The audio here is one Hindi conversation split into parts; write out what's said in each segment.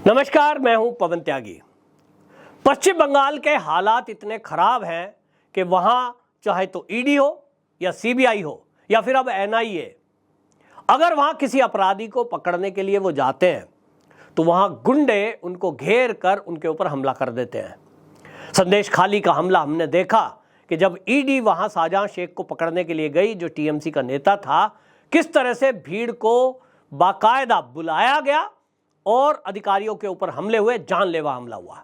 नमस्कार, मैं हूं पवन त्यागी। पश्चिम बंगाल के हालात इतने खराब हैं कि वहां चाहे तो ईडी हो या सीबीआई हो या फिर अब एनआईए, अगर वहां किसी अपराधी को पकड़ने के लिए वो जाते हैं तो वहां गुंडे उनको घेर कर उनके ऊपर हमला कर देते हैं। संदेश खाली का हमला हमने देखा कि जब ईडी वहां शाहजहां शेख को पकड़ने के लिए गई, जो टीएमसी का नेता था, किस तरह से भीड़ को बाकायदा बुलाया गया और अधिकारियों के ऊपर हमले हुए, जानलेवा हमला हुआ।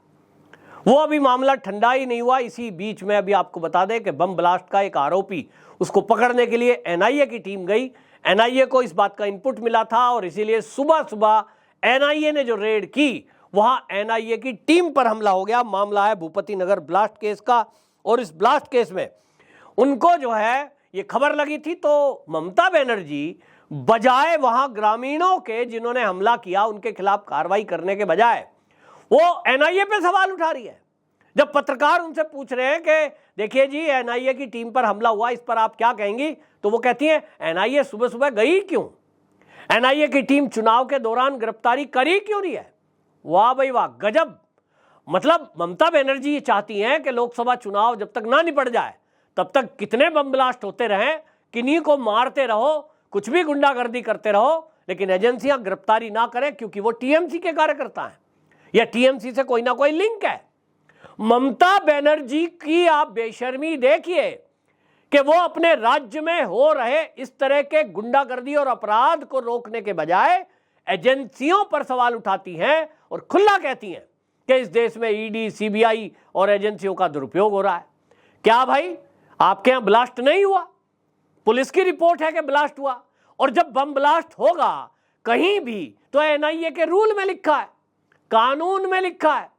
वो अभी मामला ठंडा ही नहीं हुआ। इसी बीच में अभी आपको बता दें कि बम ब्लास्ट का एक आरोपी, उसको पकड़ने के लिए एनआईए की टीम गई। एनआईए को इस बात का इनपुट मिला था और इसीलिए सुबह सुबह एनआईए ने जो रेड की, वहां एनआईए की टीम पर हमला हो गया। मामला है भूपति नगर ब्लास्ट केस का, और इस ब्लास्ट केस में उनको जो है ये खबर लगी थी, तो ममता बनर्जी बजाय वहां ग्रामीणों के जिन्होंने हमला किया उनके खिलाफ कार्रवाई करने के बजाय वो एनआईए पे सवाल उठा रही है। जब पत्रकार उनसे पूछ रहे हैं कि देखिए जी, एनआईए की टीम पर हमला हुआ, इस पर आप क्या कहेंगी, तो वो कहती हैं एनआईए सुबह सुबह गई क्यों, एनआईए की टीम चुनाव के दौरान गिरफ्तारी करी क्यों नहीं है। वाह भाई वाह, गजब। मतलब ममता बनर्जी ये चाहती हैं कि लोकसभा चुनाव जब तक ना निपट जाए तब तक कितने बम ब्लास्ट होते रहें, किन्हीं को मारते रहो, कुछ भी गुंडागर्दी करते रहो, लेकिन एजेंसियां गिरफ्तारी ना करें क्योंकि वो टीएमसी के कार्यकर्ता हैं या टीएमसी से कोई ना कोई लिंक है। ममता बनर्जी की आप बेशर्मी देखिए कि वो अपने राज्य में हो रहे इस तरह के गुंडागर्दी और अपराध को रोकने के बजाय एजेंसियों पर सवाल उठाती हैं और खुला कहती हैं कि इस देश में ईडी, सीबीआई और एजेंसियों का दुरुपयोग हो रहा है। क्या भाई, आपके यहां ब्लास्ट नहीं हुआ? पुलिस की रिपोर्ट है कि ब्लास्ट हुआ, और जब बम ब्लास्ट होगा कहीं भी तो एनआईए के रूल में लिखा है, कानून में लिखा है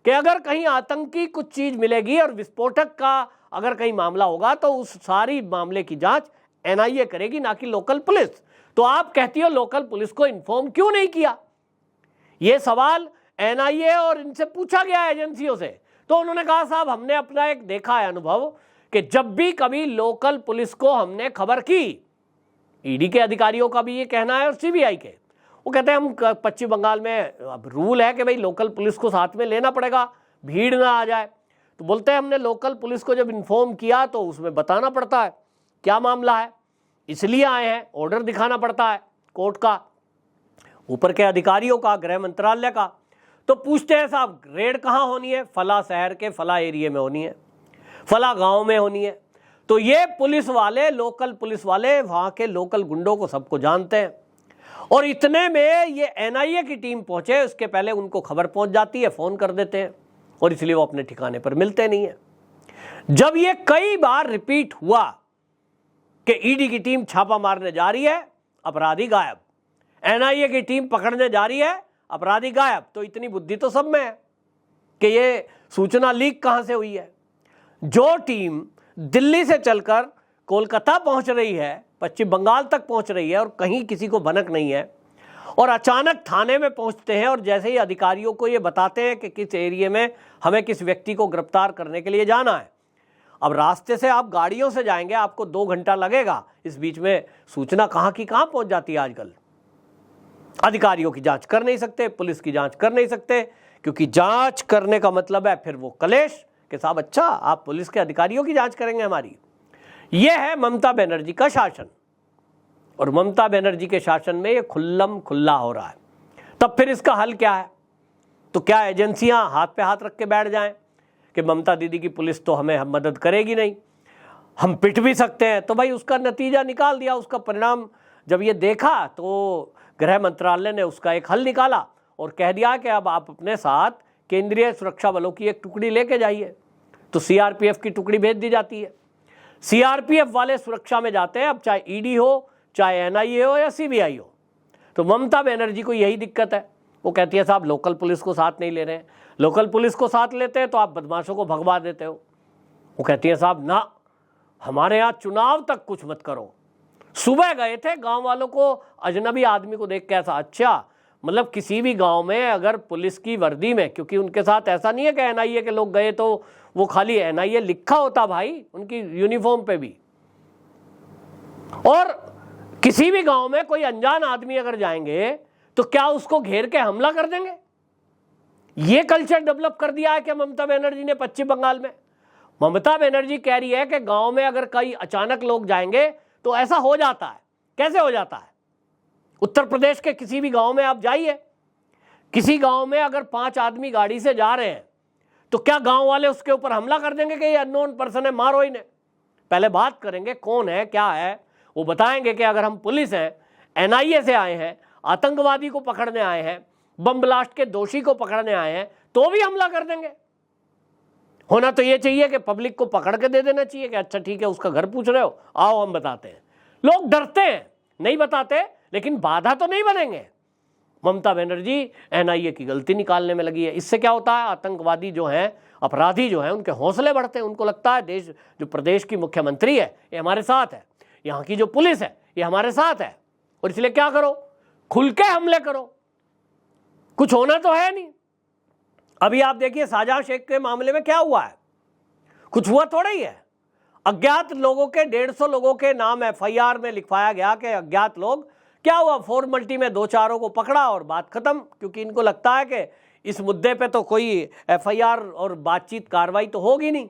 कि अगर कहीं आतंकी कुछ चीज मिलेगी और विस्फोटक का अगर कहीं मामला होगा तो उस सारी मामले की जांच एनआईए करेगी, ना कि लोकल पुलिस। तो आप कहती हो लोकल पुलिस को इन्फॉर्म क्यों नहीं किया? यह सवाल एनआईए और इनसे पूछा गया एजेंसियों से, तो उन्होंने कहा साहब हमने अपना एक देखा है अनुभव कि जब भी कभी लोकल पुलिस को हमने खबर की, ईडी के अधिकारियों का भी ये कहना है और सीबीआई के, वो कहते हैं हम पश्चिम बंगाल में अब रूल है कि भाई लोकल पुलिस को साथ में लेना पड़ेगा, भीड़ ना आ जाए। तो बोलते हैं हमने लोकल पुलिस को जब इन्फॉर्म किया तो उसमें बताना पड़ता है क्या मामला है, इसलिए आए हैं, ऑर्डर दिखाना पड़ता है कोर्ट का, ऊपर के अधिकारियों का, गृह मंत्रालय का। तो पूछते हैं साहब रेड कहाँ होनी है? फला शहर के फला एरिया में होनी है, फला गांव में होनी है। तो ये पुलिस वाले, लोकल पुलिस वाले वहां के लोकल गुंडों को सबको जानते हैं, और इतने में ये एनआईए की टीम पहुंचे, उसके पहले उनको खबर पहुंच जाती है, फोन कर देते हैं, और इसलिए वो अपने ठिकाने पर मिलते नहीं है। जब ये कई बार रिपीट हुआ कि ईडी की टीम छापा मारने जा रही है, अपराधी गायब, एनआईए की टीम पकड़ने जा रही है, अपराधी गायब, तो इतनी बुद्धि तो सब में है कि ये सूचना लीक कहां से हुई है। जो टीम दिल्ली से चलकर कोलकाता पहुंच रही है, पश्चिम बंगाल तक पहुंच रही है और कहीं किसी को भनक नहीं है, और अचानक थाने में पहुंचते हैं और जैसे ही अधिकारियों को ये बताते हैं कि किस एरिया में हमें किस व्यक्ति को गिरफ्तार करने के लिए जाना है। अब रास्ते से आप गाड़ियों से जाएंगे, आपको 2 घंटा लगेगा, इस बीच में सूचना कहां की कहां पहुंच जाती है। आजकल अधिकारियों की जांच कर नहीं सकते, पुलिस की जांच कर नहीं सकते, क्योंकि जांच करने का मतलब है फिर वो कलेश कि साहब अच्छा आप पुलिस के अधिकारियों की जांच करेंगे हमारी। यह है ममता बनर्जी का शासन, और ममता बनर्जी के शासन में ये खुल्लम खुल्ला हो रहा है। तब फिर इसका हल क्या है? तो क्या एजेंसियां हाथ पे हाथ रख के बैठ जाएं कि ममता दीदी की पुलिस तो हमें मदद करेगी नहीं, हम पिट भी सकते हैं? तो भाई उसका नतीजा निकाल दिया, उसका परिणाम जब ये देखा तो गृह मंत्रालय ने उसका एक हल निकाला और कह दिया कि अब आप अपने साथ केंद्रीय सुरक्षा बलों की एक टुकड़ी लेके जाइए। तो सीआरपीएफ की टुकड़ी भेज दी जाती है, सीआरपीएफ वाले सुरक्षा में जाते हैं, अब चाहे ईडी हो, चाहे एनआईए हो या सीबीआई हो। तो ममता बनर्जी को यही दिक्कत है, वो कहती है साहब लोकल पुलिस को साथ नहीं ले रहे हैं, लोकल पुलिस को साथ लेते हैं तो आप बदमाशों को भगवा देते हो। वो कहती है साहब ना, हमारे यहाँ चुनाव तक कुछ मत करो। सुबह गए थे, गांव वालों को, अजनबी आदमी को देख के ऐसा, अच्छा मतलब किसी भी गांव में अगर पुलिस की वर्दी में, क्योंकि उनके साथ ऐसा नहीं है कि एनआईए के लोग गए तो वो खाली एनआईए लिखा होता भाई उनकी यूनिफॉर्म पे भी, और किसी भी गांव में कोई अनजान आदमी अगर जाएंगे तो क्या उसको घेर के हमला कर देंगे? ये कल्चर डेवलप कर दिया है कि ममता बनर्जी ने पश्चिम बंगाल में। ममता बनर्जी कह रही है कि गांव में अगर कई अचानक लोग जाएंगे तो ऐसा हो जाता है। कैसे हो जाता है? उत्तर प्रदेश के किसी भी गांव में आप जाइए, किसी गांव में अगर 5 आदमी गाड़ी से जा रहे हैं तो क्या गांव वाले उसके ऊपर हमला कर देंगे कि ये अननोन पर्सन है, मारो इन्हें? पहले बात करेंगे कौन है, क्या है। वो बताएंगे कि अगर हम पुलिस हैं, एनआईए से आए हैं, आतंकवादी को पकड़ने आए हैं, बम ब्लास्ट के दोषी को पकड़ने आए हैं, तो भी हमला कर देंगे। होना तो ये चाहिए कि पब्लिक को पकड़ के दे देना चाहिए कि अच्छा ठीक है, उसका घर पूछ रहे हो, आओ हम बताते हैं। लोग डरते हैं, नहीं बताते, लेकिन बाधा तो नहीं बनेंगे। ममता बनर्जी एनआईए की गलती निकालने में लगी है। इससे क्या होता है? आतंकवादी जो हैं, अपराधी जो हैं, उनके हौसले बढ़ते हैं। उनको लगता है देश, जो प्रदेश की मुख्यमंत्री है ये हमारे साथ है, यहाँ की जो पुलिस है ये हमारे साथ है, और इसलिए क्या करो, खुल के हमले करो। कुछ होना तो है नहीं। अभी आप देखिए शाहजहां शेख के मामले में क्या हुआ है, कुछ हुआ थोड़ा ही है। अज्ञात लोगों के 150 लोगों के नाम एफआईआर में लिखवाया गया कि अज्ञात लोग, क्या हुआ, फॉर्मलिटी में 2-4 को पकड़ा और बात खत्म, क्योंकि इनको लगता है कि इस मुद्दे पे तो कोई एफआईआर और बातचीत कार्रवाई तो होगी नहीं।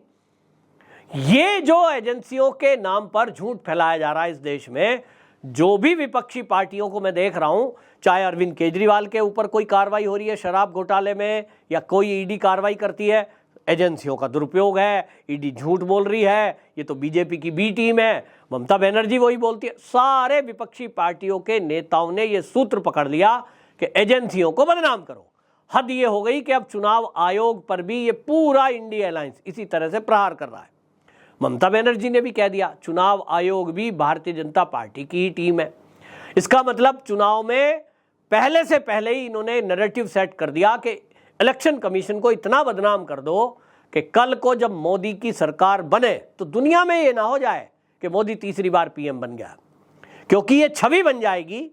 ये जो एजेंसियों के नाम पर झूठ फैलाया जा रहा है इस देश में, जो भी विपक्षी पार्टियों को मैं देख रहा हूं, चाहे अरविंद केजरीवाल के ऊपर कोई कार्रवाई हो रही है शराब घोटाले में, या कोई ईडी कार्रवाई करती है, एजेंसियों का दुरुपयोग है, ईडी झूठ बोल रही है, ये तो बीजेपी की बी टीम है, ममता बनर्जी वही बोलती है। सारे विपक्षी पार्टियों के नेताओं ने ये सूत्र पकड़ लिया कि एजेंसियों को बदनाम करो। हद ये हो गई कि अब चुनाव आयोग पर भी ये पूरा इंडिया अलायंस इसी तरह से प्रहार कर रहा है। ममता बनर्जी ने भी कह दिया चुनाव आयोग भी भारतीय जनता पार्टी की ही टीम है। इसका मतलब चुनाव में पहले से पहले ही इन्होंने नैरेटिव सेट कर दिया कि इलेक्शन कमीशन को इतना बदनाम कर दो कि कल को जब मोदी की सरकार बने तो दुनिया में ये ना हो जाए कि मोदी तीसरी बार पीएम बन गया, क्योंकि ये छवि बन जाएगी,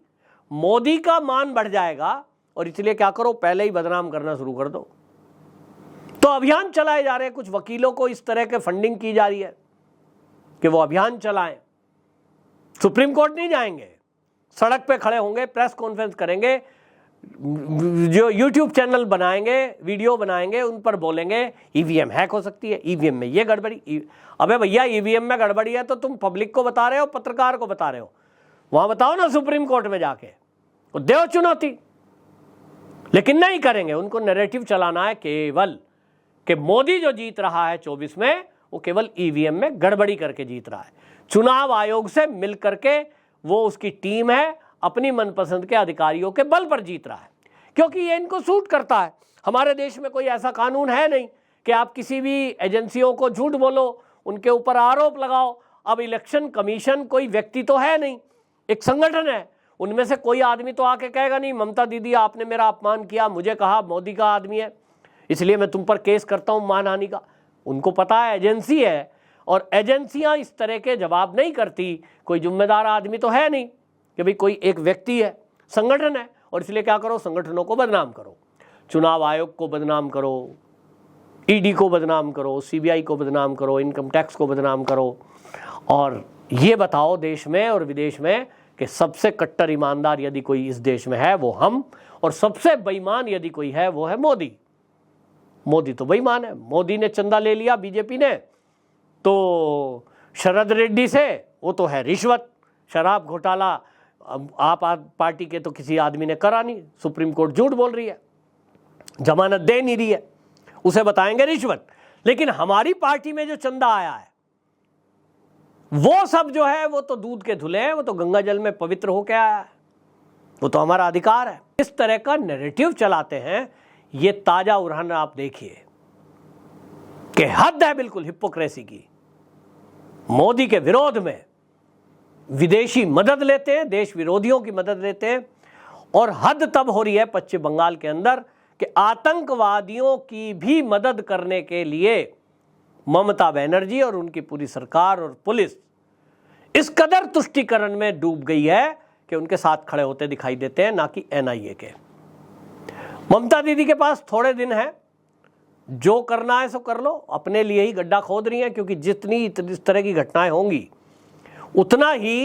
मोदी का मान बढ़ जाएगा। और इसलिए क्या करो, पहले ही बदनाम करना शुरू कर दो। तो अभियान चलाए जा रहे हैं, कुछ वकीलों को इस तरह के फंडिंग की जा रही है कि वो अभियान चलाएं। सुप्रीम कोर्ट नहीं जाएंगे, सड़क पे खड़े होंगे, प्रेस कॉन्फ्रेंस करेंगे, जो यूट्यूब चैनल बनाएंगे, वीडियो बनाएंगे, उन पर बोलेंगे ईवीएम हैक हो सकती है, ईवीएम में ये गड़बड़ी। अबे भैया, ईवीएम में गड़बड़ी है तो तुम पब्लिक को बता रहे हो, पत्रकार को बता रहे हो? वहां बताओ ना सुप्रीम कोर्ट में जाके, वो दो चुनौती। लेकिन नहीं करेंगे, उनको नैरेटिव चलाना है केवल कि मोदी जो जीत रहा है 24 में, वो केवल ईवीएम में गड़बड़ी करके जीत रहा है। चुनाव आयोग से मिल करके वो उसकी टीम है, अपनी मनपसंद के अधिकारियों के बल पर जीत रहा है, क्योंकि ये इनको सूट करता है। हमारे देश में कोई ऐसा कानून है नहीं कि आप किसी भी एजेंसियों को झूठ बोलो, उनके ऊपर आरोप लगाओ। अब इलेक्शन कमीशन कोई व्यक्ति तो है नहीं, एक संगठन है। उनमें से कोई आदमी तो आके कहेगा नहीं ममता दीदी आपने मेरा अपमान किया, मुझे कहा मोदी का आदमी है इसलिए मैं तुम पर केस करता हूं मानहानि का। उनको पता है एजेंसी है, और एजेंसियां इस तरह के जवाब नहीं करती। कोई जिम्मेदार आदमी तो है नहीं कि भाई कोई एक व्यक्ति है, संगठन है। और इसलिए क्या करो, संगठनों को बदनाम करो, चुनाव आयोग को बदनाम करो, ईडी को बदनाम करो, सीबीआई को बदनाम करो, इनकम टैक्स को बदनाम करो, और ये बताओ देश में और विदेश में कि सबसे कट्टर ईमानदार यदि कोई इस देश में है वो हम, और सबसे बेईमान यदि कोई है वो है मोदी। मोदी तो बेईमान है। मोदी ने चंदा ले लिया बीजेपी ने तो शरद रेड्डी से, वो तो है रिश्वत। शराब घोटाला आप पार्टी के तो किसी आदमी ने करा नहीं, सुप्रीम कोर्ट झूठ बोल रही है, जमानत दे नहीं रही है, उसे बताएंगे रिश्वत। लेकिन हमारी पार्टी में जो चंदा आया है वो सब जो है वो तो दूध के धुले हैं, वो तो गंगा जल में पवित्र होकर आया है, वो तो हमारा अधिकार है। इस तरह का नैरेटिव चलाते हैं। ये ताजा उड़ान आप देखिए कि हद है बिल्कुल हिपोक्रेसी की। मोदी के विरोध में विदेशी मदद लेते हैं, देश विरोधियों की मदद लेते हैं, और हद तब हो रही है पश्चिम बंगाल के अंदर कि आतंकवादियों की भी मदद करने के लिए ममता बनर्जी और उनकी पूरी सरकार और पुलिस इस कदर तुष्टीकरण में डूब गई है कि उनके साथ खड़े होते दिखाई देते हैं, ना कि एनआईए के। ममता दीदी के पास थोड़े दिन है, जो करना है सो कर लो, अपने लिए ही गड्ढा खोद रही हैं, क्योंकि जितनी इस तरह की घटनाएं होंगी उतना ही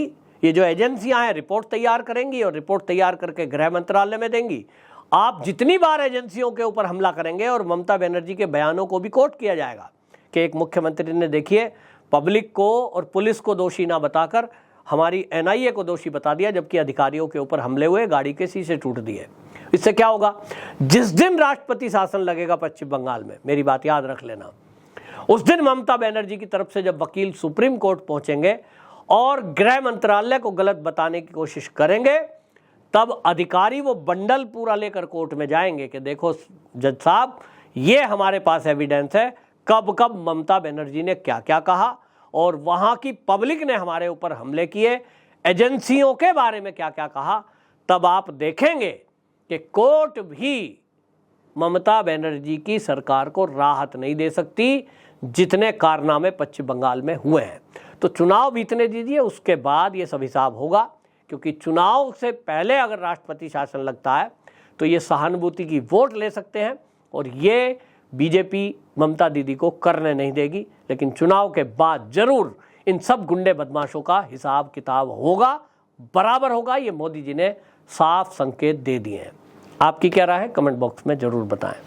ये जो एजेंसियां हैं रिपोर्ट तैयार करेंगी, और रिपोर्ट तैयार करके गृह मंत्रालय में देंगी। आप जितनी बार एजेंसियों के ऊपर हमला करेंगे और ममता बनर्जी के बयानों को भी कोट किया जाएगा कि एक मुख्यमंत्री ने, देखिए, पब्लिक को और पुलिस को दोषी ना बताकर हमारी एनआईए को दोषी बता दिया, जबकि अधिकारियों के ऊपर हमले हुए, गाड़ी के शीशे टूट दिए। इससे क्या होगा? जिस दिन राष्ट्रपति शासन लगेगा पश्चिम बंगाल में, मेरी बात याद रख लेना, उस दिन ममता बनर्जी की तरफ से जब वकील सुप्रीम कोर्ट पहुंचेंगे और गृह मंत्रालय को गलत बताने की कोशिश करेंगे, तब अधिकारी वो बंडल पूरा लेकर कोर्ट में जाएंगे कि देखो जज साहब, ये हमारे पास एविडेंस है, कब कब ममता बनर्जी ने क्या क्या कहा और वहां की पब्लिक ने हमारे ऊपर हमले किए, एजेंसियों के बारे में क्या क्या कहा। तब आप देखेंगे कि कोर्ट भी ममता बनर्जी की सरकार को राहत नहीं दे सकती, जितने कारनामे पश्चिम बंगाल में हुए हैं। तो चुनाव बीतने दीजिए, उसके बाद ये सब हिसाब होगा, क्योंकि चुनाव से पहले अगर राष्ट्रपति शासन लगता है तो ये सहानुभूति की वोट ले सकते हैं और ये बीजेपी ममता दीदी को करने नहीं देगी। लेकिन चुनाव के बाद जरूर इन सब गुंडे बदमाशों का हिसाब किताब होगा, बराबर होगा। ये मोदी जी ने साफ संकेत दे दिए हैं। आपकी क्या राय है? कमेंट बॉक्स में जरूर बताएं।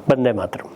वंदे मातरम।